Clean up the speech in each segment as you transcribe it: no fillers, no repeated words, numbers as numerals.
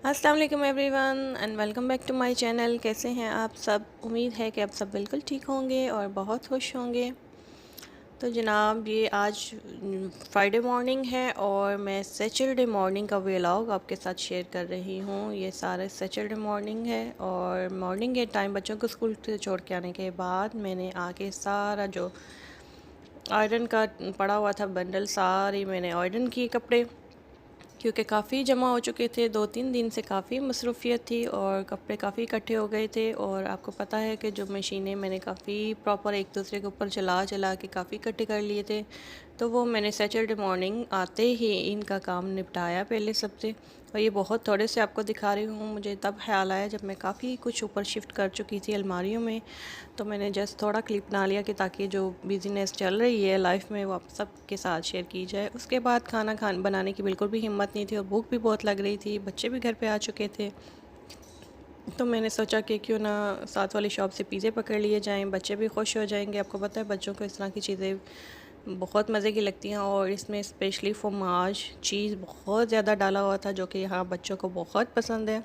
अस्सलाम वालेकुम everyone and welcome back to my channel. कैसे हैं आप सब? उम्मीद है कि आप सब बिल्कुल ठीक होंगे और बहुत खुश होंगे। तो जनाब, ये आज फ्राइडे मॉर्निंग है और मैं सैटरडे मॉर्निंग का व्लॉग आपके साथ शेयर कर रही हूँ। ये सारे सैटरडे मॉर्निंग है और मॉर्निंग के टाइम बच्चों को स्कूल से छोड़ के आने के बाद मैंने आके सारा जो आयरन का पड़ा हुआ था बंडल, सारी मैंने आयरन किए कपड़े, क्योंकि काफ़ी जमा हो चुके थे। 2-3 दिन से काफ़ी मसरूफ़ियत थी और कपड़े काफ़ी इकट्ठे हो गए थे। और आपको पता है कि जो मशीनें मैंने काफ़ी प्रॉपर एक दूसरे के ऊपर चला चला के काफ़ी इकट्ठे कर लिए थे, तो वो मैंने सैटरडे मॉर्निंग आते ही इनका काम निपटाया पहले सबसे। और ये बहुत थोड़े से आपको दिखा रही हूँ, मुझे तब ख्याल आया जब मैं काफ़ी कुछ ऊपर शिफ्ट कर चुकी थी अलमारियों में। तो मैंने जस्ट थोड़ा क्लिप बना लिया कि ताकि जो बिज़नेस चल रही है लाइफ में वो आप सबके साथ शेयर की जाए। उसके बाद खाना बनाने की बिल्कुल भी हिम्मत नहीं थी और भूख भी बहुत लग रही थी, बच्चे भी घर पे आ चुके थे। तो मैंने सोचा कि क्यों ना साथ वाली शॉप से पिज़्ज़े पकड़ लिए जाएं, बच्चे भी खुश हो जाएंगे। आपको पता है बच्चों को इस तरह की चीज़ें बहुत मज़े की लगती हैं और इसमें स्पेशली फ्रोमाज चीज़ बहुत ज़्यादा डाला हुआ था, जो कि यहाँ बच्चों को बहुत पसंद है।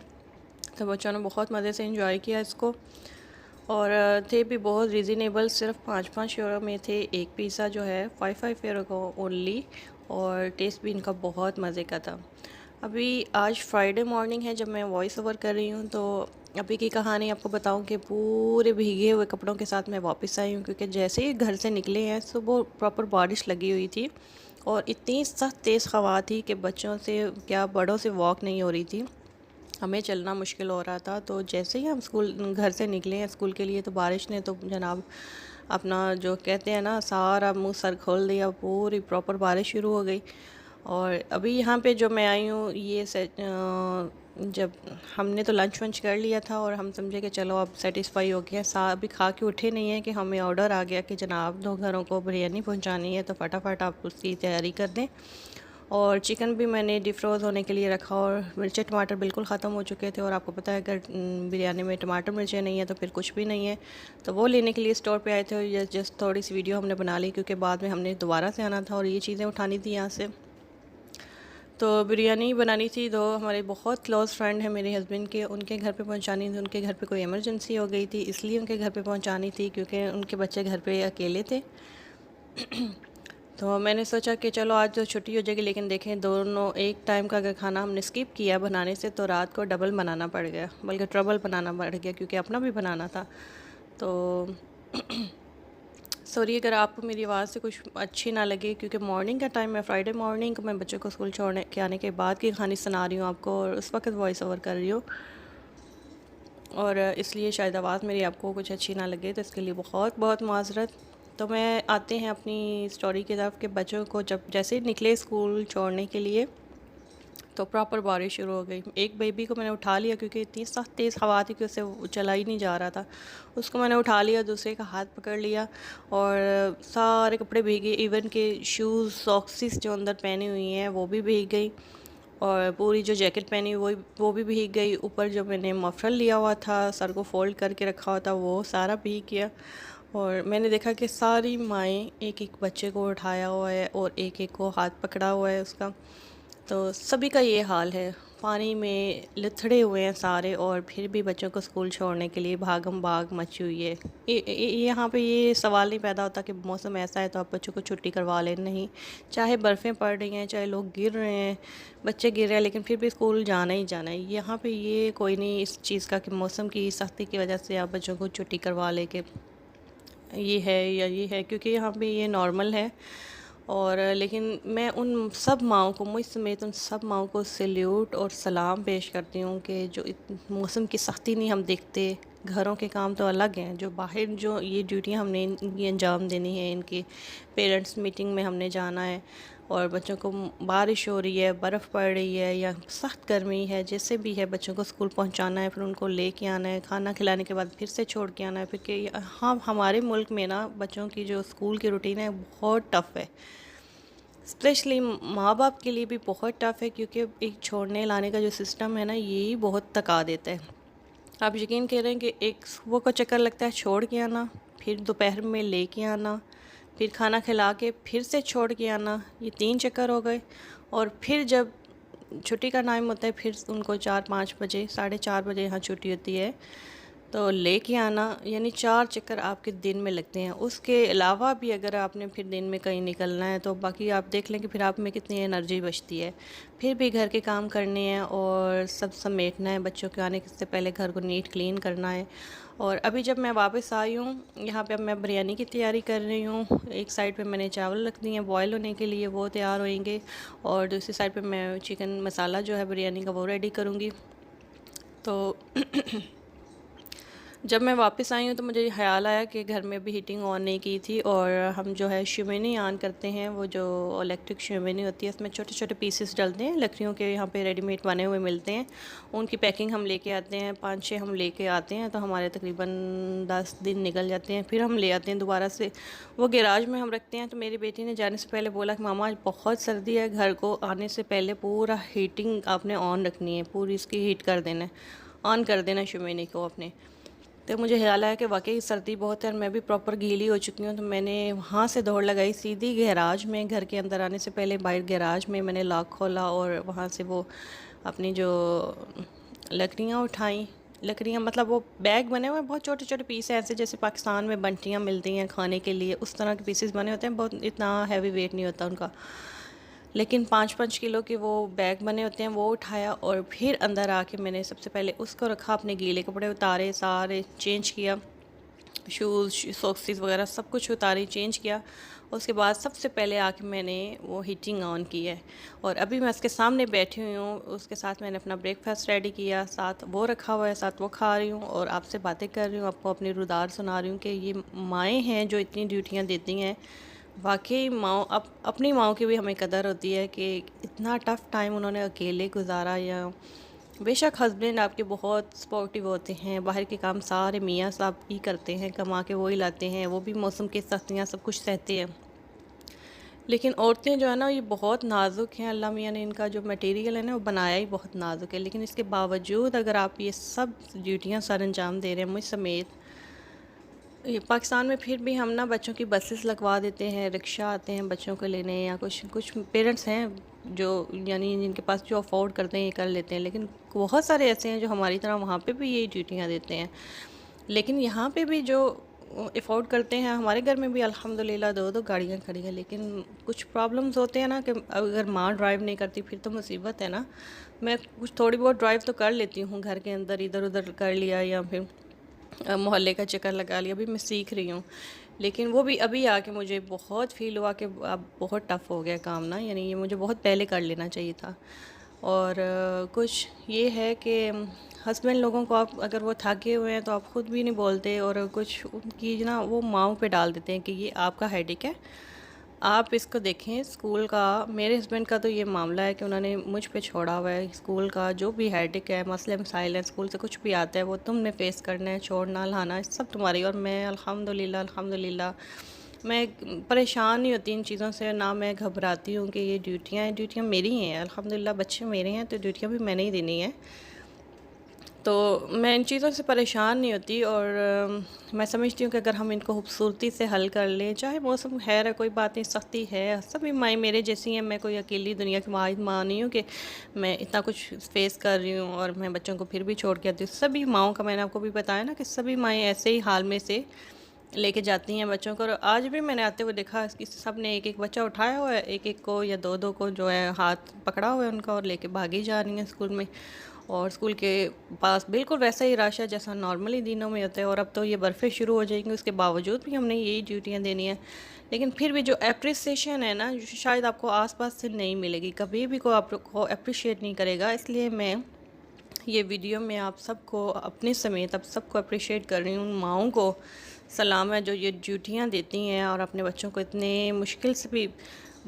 तो बच्चों ने बहुत मज़े से इंजॉय किया इसको। और थे भी बहुत रीज़नेबल, सिर्फ 5-5 यूरो में थे। एक पिज़्ज़ा जो है 5-5 यूरो का ओनली। और टेस्ट भी इनका बहुत मज़े का था। अभी आज फ्राइडे मॉर्निंग है जब मैं वॉइस ओवर कर रही हूँ, तो अभी की कहानी आपको बताऊँ कि पूरे भीगे हुए कपड़ों के साथ मैं वापस आई हूँ, क्योंकि जैसे ही घर से निकले हैं सुबह प्रॉपर बारिश लगी हुई थी और इतनी सख्त तेज़ हवा थी कि बच्चों से क्या बड़ों से वॉक नहीं हो रही थी, हमें चलना मुश्किल हो रहा था। तो जैसे ही हम स्कूल घर से निकले हैं स्कूल के लिए, तो बारिश ने तो जनाब अपना जो कहते हैं ना सारा मुंह सर खोल दिया, पूरी प्रॉपर बारिश शुरू हो गई। और अभी यहाँ पे जो मैं आई हूँ जब हमने तो लंच वंच कर लिया था और हम समझे कि चलो अब सेटिस्फाई हो गया, अभी खा के उठे नहीं है कि हमें ऑर्डर आ गया कि जनाब 2 घरों को बिरयानी पहुँचानी है, तो फटाफट आप उसकी तैयारी कर दें। और चिकन भी मैंने डिफ्रोज़ होने के लिए रखा और मिर्चे टमाटर बिल्कुल ख़त्म हो चुके थे। और आपको पता है अगर बिरयानी में टमाटर मिर्चें नहीं है तो फिर कुछ भी नहीं है। तो वो लेने के लिए स्टोर पे आए थे और जस्ट थोड़ी सी वीडियो हमने बना ली, क्योंकि बाद में हमने दोबारा से आना था और ये चीज़ें उठानी थी यहाँ से। तो बिरयानी बनानी थी, दो हमारे बहुत क्लोज़ फ्रेंड हैं मेरे हस्बैंड के, उनके घर पे पहुंचानी थी। उनके घर पे कोई इमरजेंसी हो गई थी, इसलिए उनके घर पे पहुंचानी थी, क्योंकि उनके बच्चे घर पे अकेले थे। तो मैंने सोचा कि चलो आज तो छुट्टी हो जाएगी, लेकिन देखें दोनों एक टाइम का अगर खाना हमने स्किप किया बनाने से, तो रात को डबल बनाना पड़ गया, बल्कि ट्रबल बनाना पड़ गया, क्योंकि अपना भी बनाना था। तो सॉरी अगर आपको मेरी आवाज़ से कुछ अच्छी ना लगे, क्योंकि मॉर्निंग का टाइम है, फ्राइडे मॉर्निंग मैं बच्चों को स्कूल छोड़ने के आने के बाद की कहानी सुना रही हूँ आपको और उस वक्त वॉइस ओवर कर रही हूँ, और इसलिए शायद आवाज़ मेरी आपको कुछ अच्छी ना लगे, तो इसके लिए बहुत बहुत माज़रत। तो मैं आते हैं अपनी स्टोरी की तरफ कि बच्चों को जब जैसे ही निकले स्कूल छोड़ने के लिए, तो प्रॉपर बारिश शुरू हो गई। एक बेबी को मैंने उठा लिया, क्योंकि इतनी सख्त तेज़ हवा थी कि उससे चला ही नहीं जा रहा था। उसको मैंने उठा लिया, दूसरे का हाथ पकड़ लिया और सारे कपड़े भीगे, इवन के शूज़ सॉक्सिस जो अंदर पहनी हुई हैं वो भी भीग गई और पूरी जो जैकेट पहनी वो भी भीग गई। ऊपर जो मैंने मफरल लिया हुआ था, सर को फोल्ड करके रखा हुआ था, वो सारा भीग गया। और मैंने देखा कि सारी माएँ एक एक बच्चे को उठाया हुआ है और एक एक को हाथ पकड़ा हुआ है उसका। तो सभी का ये हाल है, पानी में लिथड़े हुए हैं सारे, और फिर भी बच्चों को स्कूल छोड़ने के लिए भागम भाग मची हुई है। यहाँ पे ये सवाल नहीं पैदा होता कि मौसम ऐसा है तो आप बच्चों को छुट्टी करवा लें, नहीं। चाहे बर्फ़ें पड़ रही हैं, चाहे लोग गिर रहे हैं, बच्चे गिर रहे हैं, लेकिन फिर भी स्कूल जाना ही जाना है। यहाँ पे ये कोई नहीं इस चीज़ का कि मौसम की सख्ती की वजह से आप बच्चों को छुट्टी करवा लें कि ये है या ये है, क्योंकि यहाँ पे ये नॉर्मल है। और लेकिन मैं उन सब माँओं को, मुझ समेत उन सब माँओं को सैल्यूट और सलाम पेश करती हूँ कि जो मौसम की सख्ती नहीं हम देखते। घरों के काम तो अलग हैं, जो बाहर जो ये ड्यूटियाँ हमने इनकी अंजाम देनी है, इनकी पेरेंट्स मीटिंग में हमने जाना है, और बच्चों को बारिश हो रही है, बर्फ़ पड़ रही है या सख्त गर्मी है, जैसे भी है बच्चों को स्कूल पहुंचाना है, फिर उनको लेके आना है, खाना खिलाने के बाद फिर से छोड़ के आना है। फिर कि हाँ, हमारे मुल्क में ना बच्चों की जो स्कूल की रूटीन है बहुत टफ़ है, स्पेशली माँ बाप के लिए भी बहुत टफ़ है, क्योंकि एक छोड़ने लाने का जो सिस्टम है ना, यही बहुत थका देता है। आप यकीन करें कि एक सुबह को चक्कर लगता है छोड़ के आना, फिर दोपहर में लेके आना, फिर खाना खिला के फिर से छोड़ के आना, ये 3 चक्कर हो गए। और फिर जब छुट्टी का टाइम होता है फिर उनको 4-5 बजे 4:30 बजे यहाँ छुट्टी होती है, तो लेके आना यानी 4 चक्कर आपके दिन में लगते हैं। उसके अलावा भी अगर आपने फिर दिन में कहीं निकलना है तो बाकी आप देख लें कि फिर आप में कितनी एनर्जी बचती है। फिर भी घर के काम करने हैं और सब समेटना है, बच्चों के आने से पहले घर को नीट क्लीन करना है। और अभी जब मैं वापस आई हूँ यहाँ पे, अब मैं बिरयानी की तैयारी कर रही हूँ। एक साइड पे मैंने चावल रख दिए हैं बॉयल होने के लिए, वो तैयार होएंगे, और दूसरी साइड पे मैं चिकन मसाला जो है बिरयानी का वो रेडी करूँगी। तो जब मैं वापस आई हूँ तो मुझे ख़्याल आया कि घर में भी हीटिंग ऑन नहीं की थी, और हम जो है शिमेनी ऑन करते हैं, वो जो इलेक्ट्रिक शिमेनी होती है उसमें छोटे छोटे पीसेस डलते हैं, लकड़ियों के यहाँ पे रेडीमेड बने हुए मिलते हैं। उनकी पैकिंग हम लेके आते हैं, 5-6 हम लेके आते हैं, तो हमारे तकरीबन 10 दिन निकल जाते हैं। फिर हम ले आते हैं दोबारा से, वो गैराज में हम रखते हैं। तो मेरी बेटी ने जाने से पहले बोला कि मामा आज बहुत सर्दी है, घर को आने से पहले पूरा हीटिंग आपने ऑन रखनी है, पूरी इसकी हीट कर देना है, ऑन कर देना शिमेनी को अपने। तो मुझे ख्याल आया कि वाकई सर्दी बहुत है और मैं भी प्रॉपर गीली हो चुकी हूँ। तो मैंने वहाँ से दौड़ लगाई सीधी गैराज में, घर के अंदर आने से पहले बाहर गैराज में मैंने लॉक खोला और वहाँ से वो अपनी जो लकड़ियाँ उठाई। लकड़ियाँ मतलब वो बैग बने हुए हैं, बहुत छोटे छोटे पीस हैं, ऐसे जैसे पाकिस्तान में बंटियाँ मिलती हैं खाने के लिए, उस तरह के पीसेस बने होते हैं, बहुत इतना हैवी वेट नहीं होता उनका, लेकिन 5-5 किलो के वो बैग बने होते हैं। वो उठाया और फिर अंदर आके मैंने सबसे पहले उसको रखा, अपने गीले कपड़े उतारे, सारे चेंज किया, शूज़ सॉक्सेस वगैरह सब कुछ उतारे, चेंज किया। उसके बाद सबसे पहले आके मैंने वो हीटिंग ऑन की है, और अभी मैं उसके सामने बैठी हुई हूँ। उसके साथ मैंने अपना ब्रेकफास्ट रेडी किया, साथ वो रखा हुआ है, साथ वो खा रही हूँ और आपसे बातें कर रही हूँ, आपको अपनी रुदार सुना रही हूँ कि ये माएँ हैं जो इतनी ड्यूटियाँ देती हैं। वाकई माँ, अपनी माँ की भी हमें कदर होती है कि इतना टफ़ टाइम उन्होंने अकेले गुजारा। या बेशक हस्बैंड आपके बहुत सपोर्टिव होते हैं, बाहर के काम सारे मियाँ साहब ही करते हैं, कमा के वो ही लाते हैं, वो भी मौसम की सख्तियाँ सब कुछ सहते हैं। लेकिन औरतें जो है ना, ये बहुत नाजुक हैं। अल्लाह मियाँ ने इनका जो मटेरियल है ना वो बनाया ही बहुत नाजुक है, लेकिन इसके बावजूद अगर आप ये सब ड्यूटियाँ सर अंजाम दे रहे हैं, मुझ समेत, ये पाकिस्तान में फिर भी हम ना बच्चों की बसेस लगवा देते हैं, रिक्शा आते हैं बच्चों को लेने, या कुछ कुछ पेरेंट्स हैं जो यानी जिनके पास जो अफोर्ड करते हैं ये कर लेते हैं, लेकिन बहुत सारे ऐसे हैं जो हमारी तरह वहाँ पे भी यही ड्यूटियाँ देते हैं। लेकिन यहाँ पे भी जो अफोर्ड करते हैं, हमारे घर में भी अल्हम्दुलिल्लाह 2-2 गाड़ियाँ खड़ी हैं, लेकिन कुछ प्रॉब्लम्स होते हैं ना कि अगर माँ ड्राइव नहीं करती फिर तो मुसीबत है ना। मैं कुछ थोड़ी बहुत ड्राइव तो कर लेती हूँ, घर के अंदर इधर उधर कर लिया, या फिर मोहल्ले का चक्कर लगा लिया, अभी मैं सीख रही हूँ। लेकिन वो भी अभी आके मुझे बहुत फ़ील हुआ कि अब बहुत टफ़ हो गया काम ना, यानी ये मुझे बहुत पहले कर लेना चाहिए था। और कुछ ये है कि हस्बैंड लोगों को आप अगर वो थके हुए हैं तो आप ख़ुद भी नहीं बोलते, और कुछ उनकी ना वो माँओं पे डाल देते हैं कि ये आपका हेडेक है, आप इसको देखें। स्कूल का, मेरे हस्बैंड का तो ये मामला है कि उन्होंने मुझ पे छोड़ा हुआ है, स्कूल का जो भी हेडेक है, मसले मसाइल हैं, स्कूल से कुछ भी आता है वो तुमने फेस करना है, छोड़ना लाना सब तुम्हारी। और मैं अल्हम्दुलिल्लाह अल्हम्दुलिल्लाह मैं परेशान नहीं होती इन चीज़ों से, ना मैं घबराती हूँ कि ये ड्यूटियाँ मेरी हैं। अल्हम्दुलिल्लाह बच्चे मेरे हैं तो ड्यूटियाँ भी मैंने ही देनी है, तो मैं इन चीज़ों से परेशान नहीं होती। और मैं समझती हूँ कि अगर हम इनको खूबसूरती से हल कर लें, चाहे मौसम खैर है, कोई बात नहीं, सख्ती है, सभी माएँ मेरे जैसी हैं, मैं कोई अकेली दुनिया की वाहिद माँ नहीं हूँ कि मैं इतना कुछ फेस कर रही हूँ और मैं बच्चों को फिर भी छोड़ के आती हूँ। सभी माँओं का मैंने आपको भी बताया ना कि सभी माएँ ऐसे ही हाल में से लेके जाती हैं बच्चों को। और आज भी मैंने आते हुए देखा कि सब ने एक एक बच्चा उठाया हुआ है, एक एक को या दो दो को जो है हाथ पकड़ा हुआ है उनका, और लेके भागी जा रही हैं स्कूल में। और स्कूल के पास बिल्कुल वैसा ही रश है जैसा नॉर्मली दिनों में होता है, और अब तो ये बर्फ़ें शुरू हो जाएंगी, उसके बावजूद भी हमने यही ड्यूटियाँ देनी है। लेकिन फिर भी जो अप्रिसिएशन है ना, जो शायद आपको आसपास से नहीं मिलेगी, कभी भी कोई आपको अप्रिशिएट नहीं करेगा। इसलिए मैं ये वीडियो में आप सबको अपने समेत आप सबको अप्रिशिएट कर रही हूँ। उन माँओं को सलाम है जो ये ड्यूटियाँ देती हैं और अपने बच्चों को इतने मुश्किल से भी,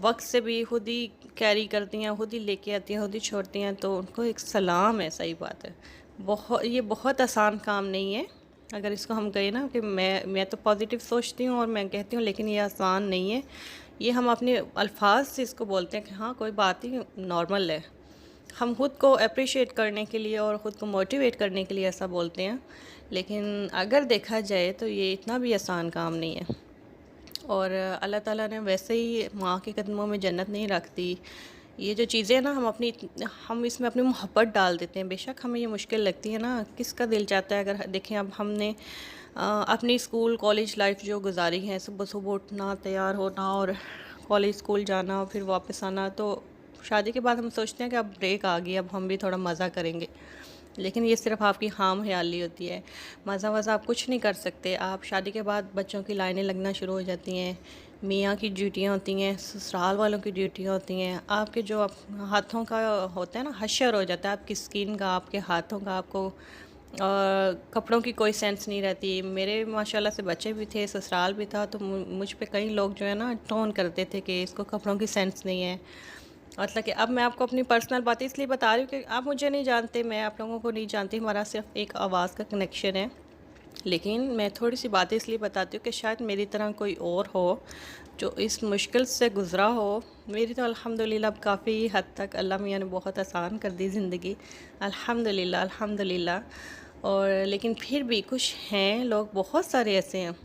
वक्त से भी खुद ही कैरी करती हैं, खुद ही लेके आती हैं, खुद ही छोड़ती हैं, तो उनको एक सलाम है। सही बात है, ये बहुत आसान काम नहीं है। अगर इसको हम कहें ना कि मैं तो पॉजिटिव सोचती हूँ और मैं कहती हूँ, लेकिन ये आसान नहीं है। ये हम अपने अल्फाज से इसको बोलते हैं कि हाँ कोई बात ही नॉर्मल है, हम खुद को अप्रिशिएट करने के लिए और ख़ुद को मोटिवेट करने के लिए ऐसा बोलते हैं। लेकिन अगर देखा जाए तो ये इतना भी आसान काम नहीं है। और अल्लाह ताला ने वैसे ही माँ के कदमों में जन्नत नहीं रखती, ये जो चीज़ें हैं ना, हम इसमें अपनी मोहब्बत डाल देते हैं। बेशक हमें ये मुश्किल लगती है ना, किसका दिल चाहता है, अगर देखें अब हमने अपनी स्कूल कॉलेज लाइफ जो गुजारी है, सुबह सुबह उठना, तैयार होना और कॉलेज स्कूल जाना, फिर वापस आना, तो शादी के बाद हम सोचते हैं कि अब ब्रेक आ गई, अब हम भी थोड़ा मज़ा करेंगे। लेकिन ये सिर्फ आपकी खाम ख्याली होती है। मज़ा वज़ा आप कुछ नहीं कर सकते। आप शादी के बाद बच्चों की लाइनें लगना शुरू हो जाती हैं, मियाँ की ड्यूटियाँ होती हैं, ससुराल वालों की ड्यूटियाँ होती हैं, आपके जो हाथों का होता है ना, हशर हो जाता है आपकी स्किन का, आपके हाथों का। आपको कपड़ों की कोई सेंस नहीं रहती। मेरे माशाल्लाह से बच्चे भी थे, ससुराल भी था, तो मुझ पे कई लोग जो है ना टोन करते थे कि इसको कपड़ों की सेंस नहीं है। मतलब कि अब मैं आपको अपनी पर्सनल बातें इसलिए बता रही हूँ कि आप मुझे नहीं जानते, मैं आप लोगों को नहीं जानती, हमारा सिर्फ एक आवाज़ का कनेक्शन है। लेकिन मैं थोड़ी सी बातें इसलिए बताती हूँ कि शायद मेरी तरह कोई और हो जो इस मुश्किल से गुज़रा हो। मेरी तो अल्हम्दुलिल्लाह अब काफ़ी हद तक अल्लाह मियाँ ने बहुत आसान कर दी ज़िंदगी, अल्हम्दुलिल्लाह अल्हम्दुलिल्लाह। और लेकिन फिर भी कुछ हैं लोग, बहुत सारे ऐसे हैं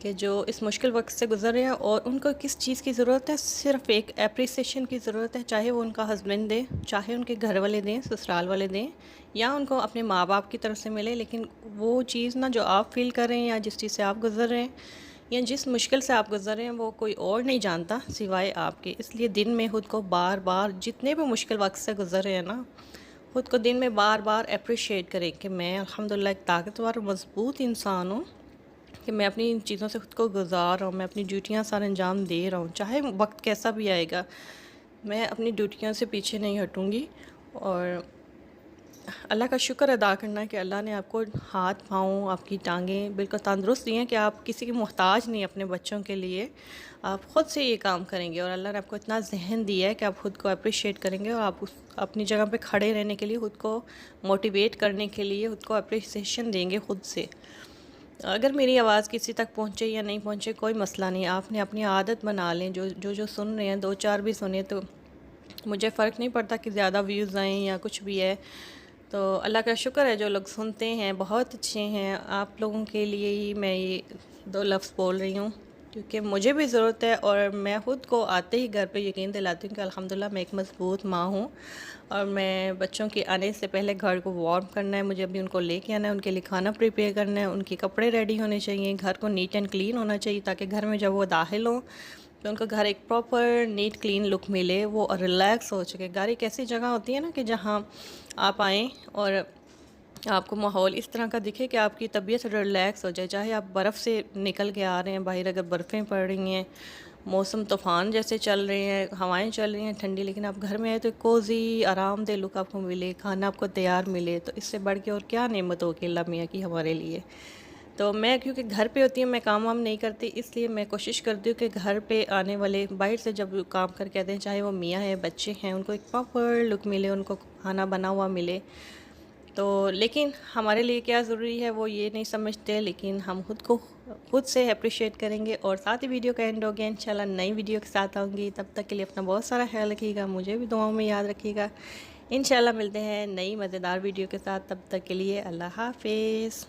कि जो इस मुश्किल वक्त से गुज़र रहे हैं और उनको किस चीज़ की ज़रूरत है, सिर्फ़ एक एप्रिसिएशन की ज़रूरत है। चाहे वो उनका हस्बैंड दे, चाहे उनके घर वाले दें, ससुराल वाले दें, या उनको अपने माँ बाप की तरफ से मिले। लेकिन वो चीज़ ना जो आप फ़ील कर रहे हैं, या जिस चीज़ से आप गुज़र रहे हैं, या जिस मुश्किल से आप गुज़र रहे हैं, वो कोई और नहीं जानता सिवाय आपके। इसलिए दिन में खुद को बार बार, जितने भी मुश्किल वक्त से गुज़र रहे हैं ना, खुद को दिन में बार बार अप्रिशिएट करें कि मैं अल्हम्दुलिल्लाह एक ताकतवर मज़बूत इंसान हूँ, कि मैं अपनी इन चीज़ों से खुद को गुजार रहा हूँ, मैं अपनी ड्यूटियाँ सारे अंजाम दे रहा हूँ। चाहे वक्त कैसा भी आएगा, मैं अपनी ड्यूटियों से पीछे नहीं हटूँगी। और अल्लाह का शुक्र अदा करना है कि अल्लाह ने आपको हाथ पाँव, आपकी टांगें बिल्कुल तंदुरुस्त दी हैं कि आप किसी की मोहताज नहीं अपने बच्चों के लिए। आप ख़ुद से ये काम करेंगे और अल्लाह ने आपको इतना ज़हन दिया है कि आप ख़ुद को अप्रिशिएट करेंगे और आप उस अपनी जगह पे खड़े रहने के लिए, ख़ुद को मोटिवेट करने के लिए, ख़ुद को अप्रिसिएशन देंगे ख़ुद से। अगर मेरी आवाज़ किसी तक पहुँचे या नहीं पहुँचे, कोई मसला नहीं, आपने अपनी आदत बना लें। जो सुन रहे हैं, 2-4 भी सुने तो मुझे फ़र्क नहीं पड़ता कि ज़्यादा व्यूज़ आएँ या कुछ भी है। तो अल्लाह का शुक्र है जो लोग सुनते हैं बहुत अच्छे हैं। आप लोगों के लिए ही मैं ये 2 लफ्ज़ बोल रही हूँ, क्योंकि मुझे भी ज़रूरत है और मैं ख़ुद को आते ही घर पे यकीन दिलाती हूँ कि अल्हम्दुलिल्लाह मैं एक मज़बूत माँ हूँ। और मैं बच्चों के आने से पहले घर को वार्म करना है, मुझे अभी उनको लेके आना है, उनके लिए खाना प्रिपेयर करना है, उनके कपड़े रेडी होने चाहिए, घर को नीट एंड क्लीन होना चाहिए, ताकि घर में जब वो दाखिल हों तो उनको घर एक प्रॉपर नीट क्लीन लुक मिले, वो रिलैक्स हो चुके। घर एक ऐसी जगह होती है ना कि जहाँ आप आएँ और आपको माहौल इस तरह का दिखे कि आपकी तबीयत रिलैक्स हो जाए। चाहे आप बर्फ़ से निकल के आ रहे हैं बाहर, अगर बर्फ़ें पड़ रही हैं, मौसम तूफ़ान जैसे चल रहे हैं, हवाएं चल रही हैं ठंडी, लेकिन आप घर में आए तो कोज़ी आरामदेह लुक आपको मिले, खाना आपको तैयार मिले, तो इससे बढ़ के और क्या नेमत होगी अल्लाह मियाँ की हमारे लिए। तो मैं क्योंकि घर पे होती हूँ, मैं काम वाम नहीं करती, इसलिए मैं कोशिश करती हूँ कि घर पे आने वाले बाहर से जब काम करके आते हैं, चाहे वो मियाँ हैं, बच्चे हैं, उनको एक प्रॉपर लुक मिले, उनको खाना बना हुआ मिले। तो लेकिन हमारे लिए क्या ज़रूरी है वो ये नहीं समझते, लेकिन हम खुद को खुद से अप्रिशिएट करेंगे। और साथ ही वीडियो का एंड हो गया, इंशाल्लाह नई वीडियो के साथ आऊँगी। तब तक के लिए अपना बहुत सारा ख्याल रखिएगा, मुझे भी दुआओं में याद रखिएगा। इंशाल्लाह मिलते हैं नई मज़ेदार वीडियो के साथ, तब तक के लिए अल्लाह हाफ़िज़।